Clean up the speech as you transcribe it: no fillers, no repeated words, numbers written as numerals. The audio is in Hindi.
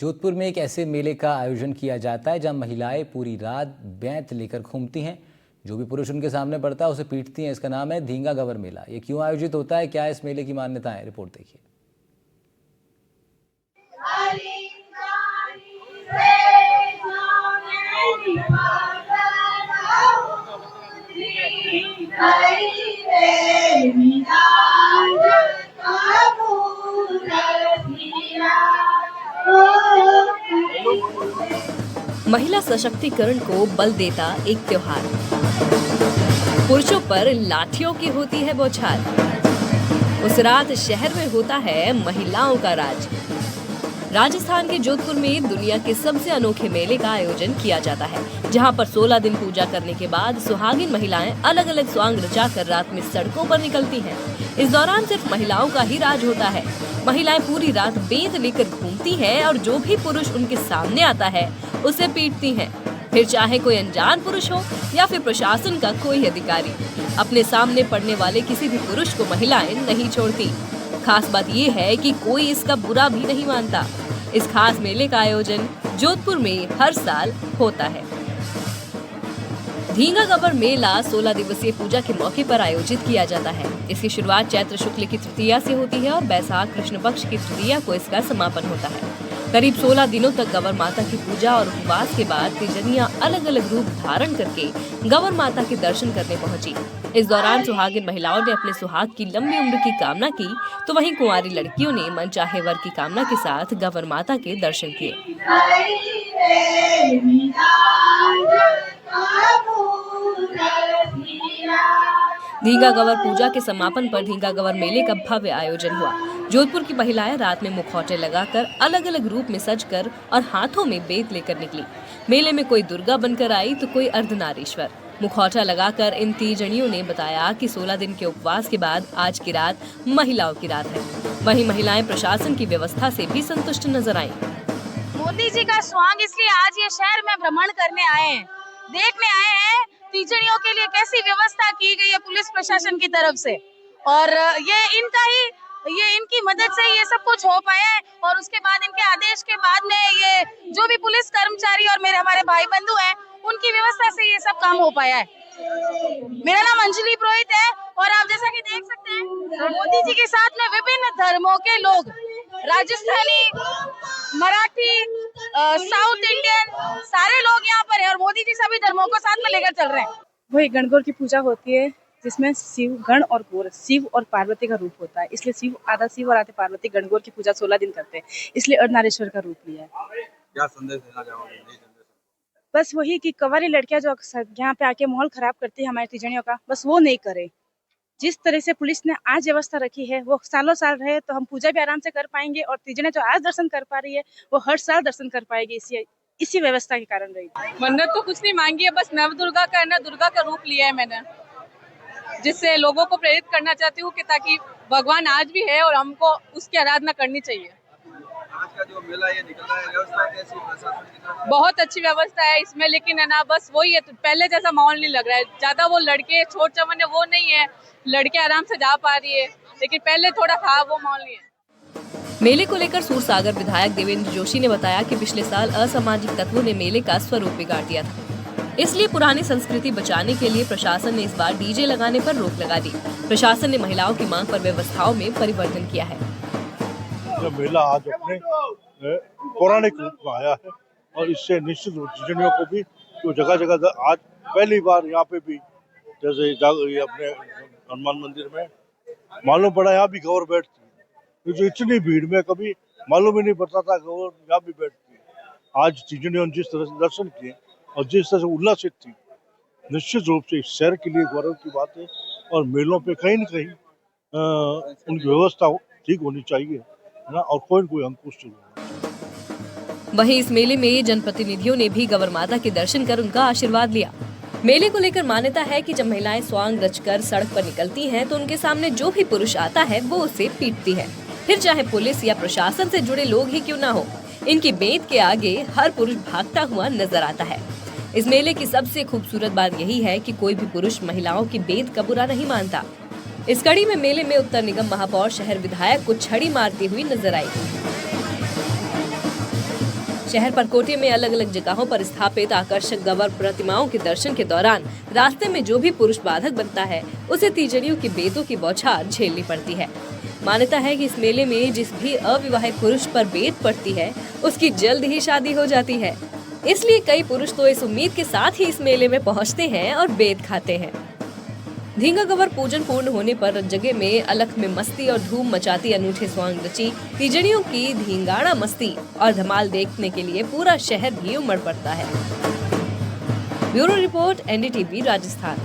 जोधपुर में एक ऐसे मेले का आयोजन किया जाता है जहां महिलाएं पूरी रात बेंत लेकर घूमती हैं। जो भी पुरुष उनके सामने पड़ता है उसे पीटती हैं। इसका नाम है धींगा गवर मेला। ये क्यों आयोजित होता है, क्या इस मेले की मान्यता है, रिपोर्ट देखिए। महिला सशक्तिकरण को बल देता एक त्योहार। पुरुषों पर लाठियों की होती है बौछार। उस रात शहर में होता है महिलाओं का राज। राजस्थान के जोधपुर में दुनिया के सबसे अनोखे मेले का आयोजन किया जाता है, जहां पर 16 दिन पूजा करने के बाद सुहागिन महिलाएं अलग अलग स्वांग रचाकर रात में सड़कों पर निकलती हैं। इस दौरान सिर्फ महिलाओं का ही राज होता है। महिलाएं पूरी रात बेंत लेकर घूमती हैं और जो भी पुरुष उनके सामने आता है उसे पीटती हैं। फिर चाहे कोई अनजान पुरुष हो या फिर प्रशासन का कोई अधिकारी, अपने सामने पड़ने वाले किसी भी पुरुष को महिलाएं नहीं छोड़ती। खास बात ये है कि कोई इसका बुरा भी नहीं मानता। इस खास मेले का आयोजन जोधपुर में हर साल होता है। धींगा गवर मेला 16 दिवसीय पूजा के मौके पर आयोजित किया जाता है। इसकी शुरुआत चैत्र शुक्ल की तृतीया से होती है और बैसाख कृष्ण पक्ष की तृतीया को इसका समापन होता है। करीब 16 दिनों तक गवर माता की पूजा और उपवास के बाद तीजनियां अलग अलग रूप धारण करके गवर माता के दर्शन करने पहुंची। इस दौरान सुहागिन महिलाओं ने अपने सुहाग की लंबी उम्र की कामना की, तो वहीं कुंवारी लड़कियों ने मनचाहे वर की कामना के साथ गवर माता के दर्शन किए। धींगा गवर पूजा के समापन पर धींगा गवर मेले का भव्य आयोजन हुआ। जोधपुर की महिलाएं रात में मुखौटे लगाकर अलग अलग रूप में सजकर और हाथों में बेंत लेकर निकली। मेले में कोई दुर्गा बनकर आई तो कोई अर्धनारीश्वर। मुखौटा लगाकर इन तीजनियों ने बताया कि 16 दिन के उपवास के बाद आज की रात महिलाओं की रात है। वहीं महिलाएं प्रशासन की व्यवस्था से भी संतुष्ट नजर आईं। मोदी जी का स्वांग इसलिए आज ये शहर में भ्रमण करने आए हैं, देखने आए हैं तीजनियों के लिए कैसी व्यवस्था की गई है पुलिस प्रशासन की तरफ से, और ये इनकी मदद से ये सब कुछ हो पाया है। और उसके बाद इनके आदेश के बाद में ये जो भी पुलिस कर्मचारी और हमारे भाई बंधु हैं, उनकी व्यवस्था से ये सब काम हो पाया है। मेरा नाम अंजलि पुरोहित है और आप जैसा कि देख सकते हैं मोदी जी के साथ में विभिन्न धर्मों के लोग, राजस्थानी, मराठी, साउथ इंडियन, सारे लोग यहाँ पर है और मोदी जी सभी धर्मों को साथ में लेकर चल रहे हैं। वही गणगौर की पूजा होती है जिसमें शिव गण और गौर, शिव और पार्वती का रूप होता है, इसलिए आधा शिव और आधे पार्वती गणगौर की पूजा 16 दिन करते हैं, इसलिए अर्धनारीश्वर का रूप लिया है। क्या संदेश देना चाहोगे? बस वही कि कवारी लड़कियां जो यहाँ पे आके माहौल खराब करती है हमारे तीजनियों का, बस वो नहीं करे। जिस तरह से पुलिस ने आज व्यवस्था रखी है वो सालों साल रहे तो हम पूजा भी आराम से कर पाएंगे और तीजने जो आज दर्शन कर पा रही है वो हर साल दर्शन कर पाएगी। इसी व्यवस्था के कारण रही। मन्नत तो कुछ नहीं मांगी है, बस नव दुर्गा का रूप लिया है मैंने, जिससे लोगों को प्रेरित करना चाहती हूँ कि ताकि भगवान आज भी है और हमको उसकी आराधना करनी चाहिए। आज का जो मेला ये निकल रहा है, व्यवस्था कैसी है प्रशासन की तरफ? बहुत अच्छी व्यवस्था है इसमें, लेकिन है ना बस वही है, पहले जैसा माहौल नहीं लग रहा है। ज्यादा वो लड़के छोट चमन वो नहीं है, लड़के आराम से जा पा रही है, लेकिन पहले थोड़ा था वो माहौल नहीं है। मेले को लेकर सूरसागर विधायक देवेंद्र जोशी ने बताया कि पिछले साल असामाजिक तत्वों ने मेले का स्वरूप बिगाड़ दिया था, इसलिए पुरानी संस्कृति बचाने के लिए प्रशासन ने इस बार डीजे लगाने पर रोक लगा दी। प्रशासन ने महिलाओं की मांग पर व्यवस्थाओं में परिवर्तन किया है। जो मेला आज अपने पौराणिक रूप में आया है और इससे निश्चित रूप तीजनियों को भी जो जगह जगह आज पहली बार यहाँ पे भी जैसे अपने हनुमान मंदिर में मालूम पड़ा यहाँ भी गौर बैठती है। जो इतनी भीड़ में कभी मालूम ही नहीं पड़ता था गौर यहाँ भी बैठती है। आज तीजनियों ने जिस तरह से दर्शन किए और जिस तरह से उल्लासित थी, निश्चित रूप से इस शहर के लिए गौरव की बात है। और मेलों पे कहीं न कहीं उनकी व्यवस्था ठीक होनी चाहिए ना, और कोई अंकुश नहीं। वहीं इस मेले में जनप्रतिनिधियों ने भी गवर माता के दर्शन कर उनका आशीर्वाद लिया। मेले को लेकर मान्यता है कि जब महिलाएं स्वांग रचकर सड़क पर निकलती हैं तो उनके सामने जो भी पुरुष आता है वो उसे पीटती है। फिर चाहे पुलिस या प्रशासन से जुड़े लोग ही क्यों ना हो, इनकी बेंत के आगे हर पुरुष भागता हुआ नजर आता है। इस मेले की सबसे खूबसूरत बात यही है कि कोई भी पुरुष महिलाओं की बेंत का बुरा नहीं मानता। इस कड़ी में मेले में उत्तर निगम महापौर शहर विधायक को छड़ी मारती हुई नजर आई। शहर परकोटे में अलग अलग जगहों पर स्थापित आकर्षक गवर प्रतिमाओं के दर्शन के दौरान रास्ते में जो भी पुरुष बाधक बनता है उसे तीजड़ियों की बेतों की बौछार झेलनी पड़ती है। मान्यता है कि इस मेले में जिस भी अविवाहित पुरुष पर बेत पड़ती है उसकी जल्द ही शादी हो जाती है। इसलिए कई पुरुष तो इस उम्मीद के साथ ही इस मेले में पहुंचते हैं और बेत खाते हैं। धींगा गवर पूजन पूर्ण होने पर जगह में अलख में मस्ती और धूम मचाती अनूठे स्वांग रची तीजड़ियों की धींगाड़ा मस्ती और धमाल देखने के लिए पूरा शहर भी उमड़ पड़ता है। Bureau report, NDTV, Rajasthan.